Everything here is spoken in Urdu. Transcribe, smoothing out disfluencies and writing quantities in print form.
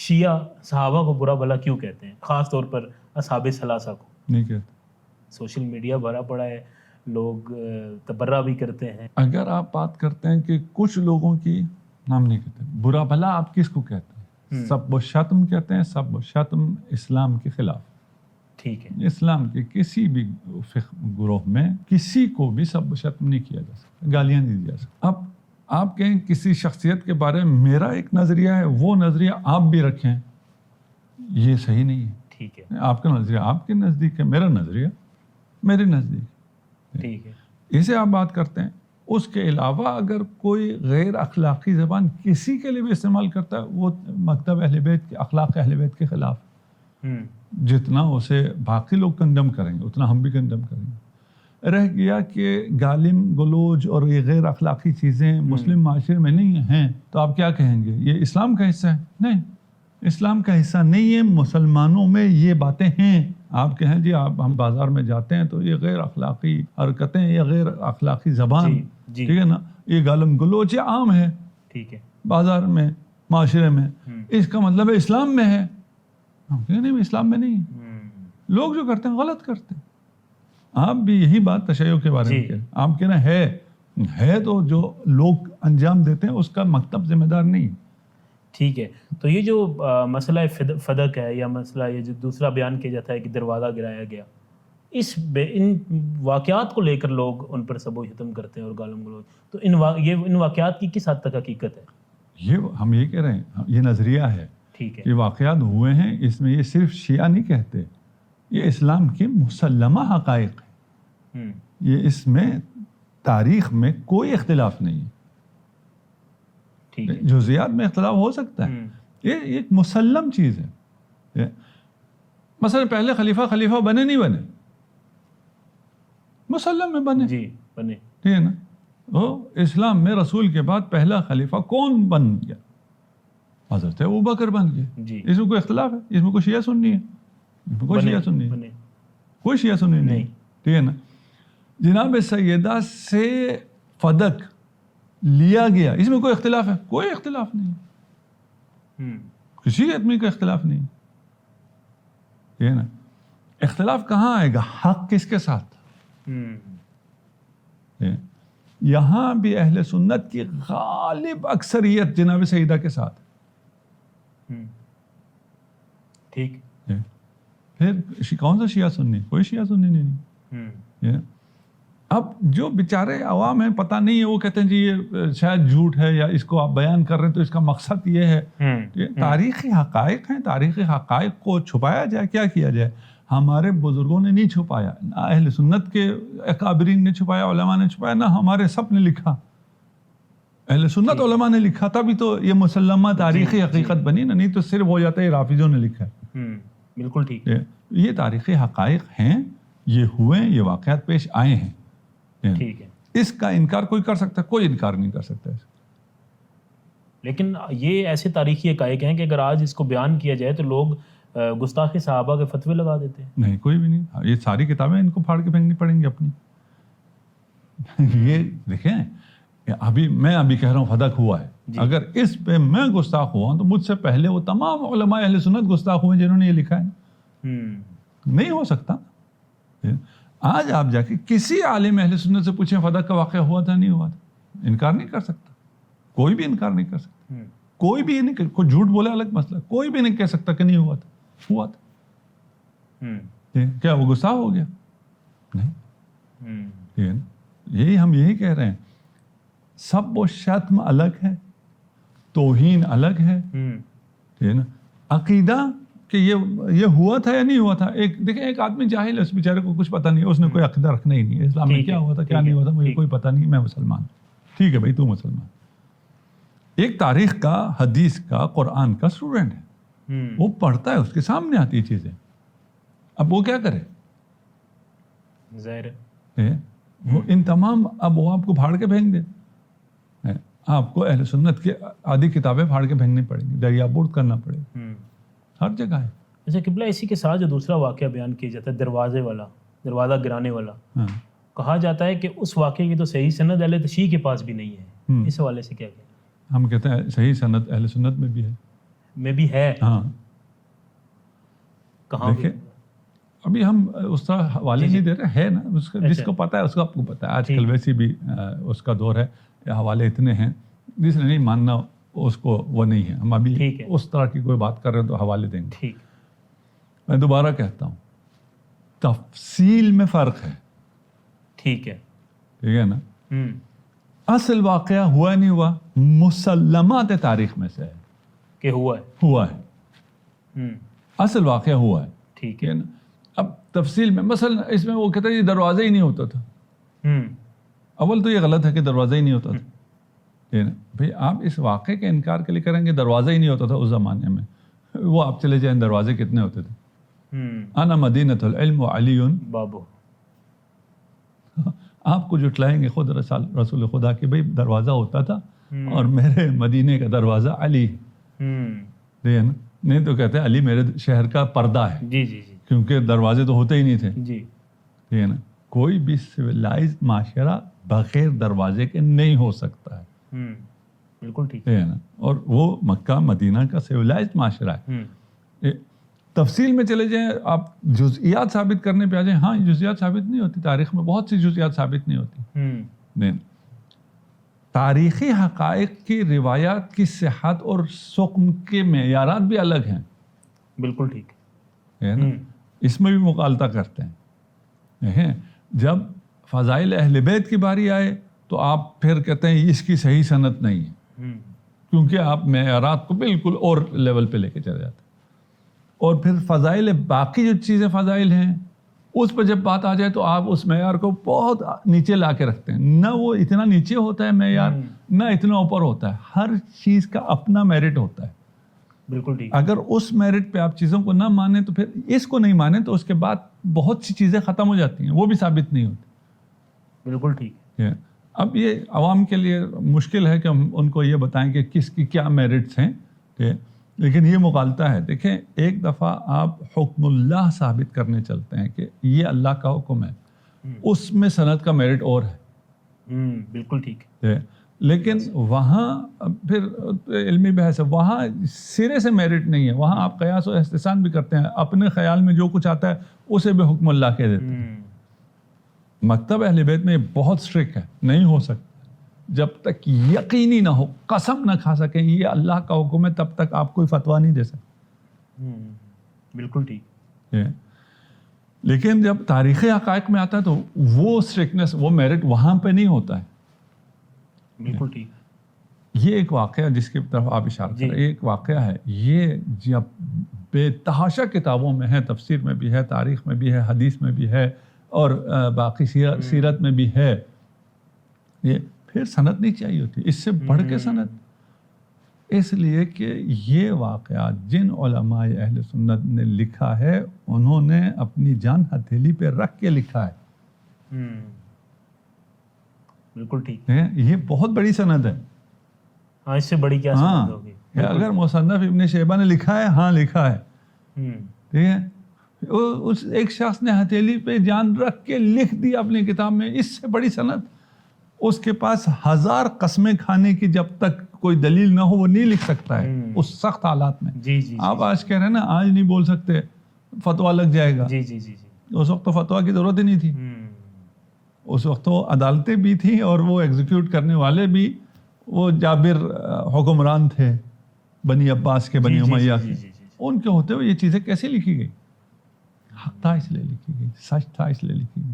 شیعہ صحابہ کو برا بھلا کیوں کہتے ہیں، خاص طور پر اصحاب ثلاثہ کو؟ نہیں کہتے. سوشل میڈیا بھرا پڑا ہے، لوگ تبرہ بھی کرتے ہیں. اگر آپ بات کرتے ہیں کہ کچھ لوگوں کی، ہم نہیں کہتے برا بھلا. آپ کس کو کہتے ہیں؟ سب و شتم کہتے ہیں. سب و شتم اسلام کے خلاف. ٹھیک ہے. اسلام کے کسی بھی گروہ میں کسی کو بھی سب و شتم نہیں کیا جا سکتا، گالیاں نہیں دیا سکتا. اب آپ کہیں کسی شخصیت کے بارے میں میرا ایک نظریہ ہے، وہ نظریہ آپ بھی رکھیں، یہ صحیح نہیں ہے. ٹھیک ہے. آپ کا نظریہ آپ کے نزدیک ہے، میرا نظریہ میرے نزدیک. ٹھیک ہے. اسے آپ بات کرتے ہیں. اس کے علاوہ اگر کوئی غیر اخلاقی زبان کسی کے لیے بھی استعمال کرتا ہے، وہ مکتب اہل بیت کے اخلاق اہل بیت کے خلاف. جتنا اسے باقی لوگ کنڈم کریں گے اتنا ہم بھی کنڈم کریں گے. رہ گیا کہ گالم گلوچ اور یہ غیر اخلاقی چیزیں مسلم معاشرے میں نہیں ہیں، تو آپ کیا کہیں گے؟ یہ اسلام کا حصہ ہے؟ نہیں، اسلام کا حصہ نہیں ہے. مسلمانوں میں یہ باتیں ہیں. آپ کہیں جی ہم بازار میں جاتے ہیں تو یہ غیر اخلاقی حرکتیں یا غیر اخلاقی زبان، ٹھیک ہے نا، یہ گالم گلوچ یہ عام ہے، ٹھیک ہے، بازار میں معاشرے میں. اس کا مطلب ہے اسلام میں ہے. ہم کہیں نہیں، اسلام میں نہیں ہے. لوگ جو کرتے ہیں غلط کرتے ہیں. آپ بھی یہی بات تشیع کے بارے میں کہیں. آپ کہنا ہے تو جو لوگ انجام دیتے ہیں اس کا مکتب ذمہ دار نہیں. ٹھیک ہے. تو یہ جو مسئلہ فدق ہے یا مسئلہ یہ جو دوسرا بیان کیا جاتا ہے کہ دروازہ گرایا گیا، ان واقعات کو لے کر لوگ ان پر سب و شتم کرتے ہیں اور گالم گلوچ، تو ان واقعات کی کس حد تک حقیقت ہے؟ یہ ہم یہ کہہ رہے ہیں، یہ نظریہ ہے. ٹھیک ہے. یہ واقعات ہوئے ہیں. اس میں یہ صرف شیعہ نہیں کہتے، یہ اسلام کے مسلمہ حقائق ہیں. یہ اس میں تاریخ میں کوئی اختلاف نہیں ہے. جزیات میں اختلاف ہو سکتا ہے، یہ ایک مسلم چیز ہے. مثلا پہلے خلیفہ بنے نہیں بنے؟ مسلم میں بنے. جی بنے. ٹھیک ہے نا. اسلام میں رسول کے بعد پہلا خلیفہ کون بن گیا؟ حضرت ابوبکر بن گیا. جی. اس میں کوئی اختلاف ہے؟ اس میں کوئی شیعہ سنی ہے؟ کوئی شیعہ سنی ہے؟ کوئی شیعہ سنی نہیں. ٹھیک ہے نا. جناب سیدہ سے فدق لیا گیا، اس میں کوئی اختلاف ہے؟ کوئی اختلاف نہیں. کسی آدمی کا اختلاف نہیں. ٹھیک ہے نا. اختلاف کہاں آئے گا؟ حق کس کے ساتھ؟ یہاں بھی اہل سنت کی غالب اکثریت جناب سیدہ کے ساتھ. ٹھیک. پھر کون سا شیعہ سنی؟ کوئی شیعہ سنی نہیں. اب جو بیچارے عوام ہیں پتہ نہیں ہے، وہ کہتے ہیں جی یہ شاید جھوٹ ہے یا اس کو آپ بیان کر رہے ہیں تو اس کا مقصد یہ ہے. تاریخی حقائق ہیں. تاریخی حقائق کو چھپایا جائے، کیا کیا جائے؟ ہمارے بزرگوں نے نہیں چھپایا، نہ اہل سنت کے اکابرین نے چھپایا، علماء نے چھپایا، نہ ہمارے سب نے لکھا. اہل سنت علماء نے لکھا تبھی تو یہ مسلمہ تاریخی حقیقت بنی نا. نہیں تو صرف ہو جاتا ہے رافضوں نے لکھا ہے. بالکل ٹھیک. یہ تاریخی حقائق ہیں، یہ ہوئے، یہ واقعات پیش آئے ہیں. ٹھیک ہے. اس کا انکار کوئی کر سکتا ہے؟ کوئی انکار نہیں کر سکتا. لیکن یہ ایسے تاریخی حقائق ہیں کہ اگر آج اس کو بیان کیا جائے تو لوگ گستاخ صحابہ کے فتوے لگا دیتے ہیں. نہیں، کوئی بھی نہیں. یہ ساری کتابیں ان کو پھاڑ کے پھینکنی پڑیں گی اپنی. یہ دیکھیں، میں ابھی کہہ رہا ہوں فدق ہوا ہے. اگر اس پہ میں گستاخ ہوا ہوں تو مجھ سے پہلے وہ تمام علماء اہل سنت گستاخ ہوئے جنہوں نے یہ لکھا ہے. نہیں ہو سکتا. آج آپ جا کے کسی عالم اہل سنت سے پوچھیں فدق کا واقعہ ہوا تھا نہیں ہوا تھا، انکار نہیں کر سکتا. کوئی بھی انکار نہیں کر سکتا. کوئی بھی نہیں. کوئی جھوٹ بولے الگ مسئلہ، کوئی بھی نہیں کہہ سکتا کہ نہیں ہوا تھا. ہوا تھا. کیا وہ گستاخ ہو گیا؟ نہیں. یہی کہہ رہے ہیں، سب و شتم الگ ہے، توہین الگ ہے. عقیدہ کہ یہ ہوا تھا یا نہیں ہوا تھا. دیکھیں ایک آدمی جاہل ہے، اس بیچارے کو کچھ پتہ نہیں ہے، اس نے کوئی عقیدہ رکھنا ہی نہیں ہے. اسلام میں کیا ہوا تھا کیا نہیں ہوا تھا مجھے کوئی پتہ نہیں، میں مسلمان. ٹھیک ہے بھائی، تو مسلمان. ایک تاریخ کا، حدیث کا، قرآن کا اسٹوڈنٹ ہے، وہ پڑھتا ہے، اس کے سامنے آتی چیزیں. اب وہ کیا کرے؟ ظاہر ہے وہ ان تمام، اب وہ آپ کو پھاڑ کے پھینک دے. آپ کو اہل سنت کے آدھی کتابیں پھاڑ کے پھینکنی پڑیں گی، دریا بورد کرنا پڑے گا. ہر جگہ ہے. جیسے قبلہ اسی کے ساتھ جو دوسرا واقعہ بیان کیا جاتا ہے دروازہ گرانے والا، کہا جاتا ہے کہ اس واقعے کی تو صحیح سند اہل تشیع کے پاس بھی نہیں ہے. اس حوالے سے کیا کہنا؟ ہم کہتے ہیں صحیح سند اہل سنت میں بھی ہے. میں بھی ہے. ہاں کہاں دیکھیں ابھی ہم اس طرح حوالے نہیں دے رہے ہیں نا, اس کا جس کو پتہ ہے اس کو آپ کو پتہ ہے. آج کل ویسے بھی اس کا دور ہے, حوالے اتنے ہیں, جس نے نہیں ماننا اس کو وہ نہیں ہے. ہم ابھی اس طرح کی کوئی بات کر رہے ہیں تو حوالے دیں گے. ٹھیک, میں دوبارہ کہتا ہوں تفصیل میں فرق ہے. ٹھیک ہے, ٹھیک ہے نا. اصل واقعہ ہوا نہیں ہوا, مسلمات تاریخ میں سے ہے کہ ہوا ہے. اصل واقعہ ہوا ہے. ٹھیک ہے نا. اب تفصیل میں مثلا اس میں وہ کہتا ہے یہ دروازہ ہی نہیں ہوتا تھا. اول تو یہ غلط ہے کہ دروازہ ہی نہیں ہوتا تھا. بھئی آپ اس واقعے کا انکار کے لیے کریں گے دروازہ ہی نہیں ہوتا تھا اس زمانے میں, وہ آپ چلے جائیں دروازے کتنے ہوتے تھے. انا مدینۃ العلم وعلی بابو. آپ کو جٹلائیں گے خود رسول خدا کہ بھئی دروازہ ہوتا تھا اور میرے مدینے کا دروازہ علی. نہیں تو کہتے ہیں علی میرے شہر کا پردہ ہے. جی جی جی, کیونکہ دروازے تو ہوتے ہی نہیں تھے. جی ٹھیک ہے نا. کوئی بھی سویلائزڈ معاشرہ بغیر دروازے کے نہیں ہو سکتا ہے. بالکل ٹھیک ہے نا. اور وہ مکہ مدینہ کا سویلائزڈ معاشرہ ہے. تفصیل میں چلے جائیں, آپ جزئیات ثابت کرنے پہ آ جائیں, ہاں جزئیات ثابت نہیں ہوتی. تاریخ میں بہت سی جزئیات ثابت نہیں ہوتی. نہیں, تاریخی حقائق کی روایات کی صحت اور سقم کے معیارات بھی الگ ہیں. بالکل ٹھیک ہے نا. اس میں بھی مغالطہ کرتے ہیں. دیکھیں جب فضائل اہل بیت کی باری آئے تو آپ پھر کہتے ہیں اس کی صحیح سند نہیں ہے, کیونکہ آپ معیارات کو بالکل اور لیول پہ لے کے چلے جاتے ہیں. اور پھر فضائل باقی جو چیزیں فضائل ہیں اس پہ جب بات آ جائے تو آپ اس معیار کو بہت نیچے لا کے رکھتے ہیں. نہ وہ اتنا نیچے ہوتا ہے معیار, نہ اتنا اوپر ہوتا ہے. ہر چیز کا اپنا میرٹ ہوتا ہے. بالکل ٹھیک. اگر اس میرٹ پہ آپ چیزوں کو نہ مانیں تو پھر اس کو نہیں مانیں تو اس کے بعد بہت سی چیزیں ختم ہو جاتی ہیں, وہ بھی ثابت نہیں ہوتی. بالکل ٹھیک. اب یہ عوام کے لیے مشکل ہے کہ ہم ان کو یہ بتائیں کہ کس کی کیا میرٹس ہیں, لیکن یہ مغالطہ ہے. دیکھیں ایک دفعہ آپ حکم اللہ ثابت کرنے چلتے ہیں کہ یہ اللہ کا حکم ہے, اس میں سند کا میرٹ اور ہے. بالکل ٹھیک. لیکن وہاں پھر علمی بحث ہے, وہاں سرے سے میرٹ نہیں ہے. وہاں آپ قیاس و استحسان بھی کرتے ہیں, اپنے خیال میں جو کچھ آتا ہے اسے بھی حکم اللہ کہہ دیتے ہیں. مکتب اہل بیت میں بہت سٹرک ہے, نہیں ہو سکتا جب تک یقینی نہ ہو, قسم نہ کھا سکیں یہ اللہ کا حکم ہے, تب تک آپ کوئی فتویٰ نہیں دے سکتے. بالکل ٹھیک. لیکن جب تاریخی حقائق میں آتا ہے تو وہ سٹرکنس, وہ میرٹ وہاں پہ نہیں ہوتا ہے. بالکل ٹھیک. یہ ایک واقعہ جس کی طرف آپ اشارہ کر رہے ہیں, ایک واقعہ ہے یہ جب بے تحاشا کتابوں میں ہے, تفسیر میں بھی ہے, تاریخ میں بھی ہے, حدیث میں بھی ہے, اور باقی سیرت میں بھی ہے. یہ پھر سند نہیں چاہیے ہوتی, اس سے بڑھ کے سند, اس لیے کہ یہ واقعات جن علماء اہل سنت نے لکھا ہے انہوں نے اپنی جان ہتھیلی پہ رکھ کے لکھا ہے. بالکل ٹھیک. یہ بہت بڑی سند ہے. ہاں, اس سے بڑی کیا سند ہوگی. اگر مصنف ابن شیبہ نے لکھا ہے, ہاں لکھا ہے, ٹھیک ہے, اس ایک شخص نے ہتھیلی پہ جان رکھ کے لکھ دی اپنی کتاب میں, اس سے بڑی سند. اس کے پاس 1000 قسمیں کھانے کی جب تک کوئی دلیل نہ ہو وہ نہیں لکھ سکتا ہے اس سخت حالات میں. جی جی. آپ آج کہہ رہے ہیں نا آج نہیں بول سکتے, فتویٰ لگ جائے گا. جی جی جی. اس وقت تو فتویٰ کی ضرورت ہی نہیں تھی. اس وقت تو عدالتیں بھی تھیں اور وہ ایگزیکیوٹ کرنے والے بھی وہ جابر حکمران تھے بنی عباس کے, بنی امیہ کے. ان کے ہوتے ہوئے یہ چیزیں کیسے لکھی گئی؟ حق تھا اس لیے لکھی گئی, سچ تھا اس لیے لکھی گئی.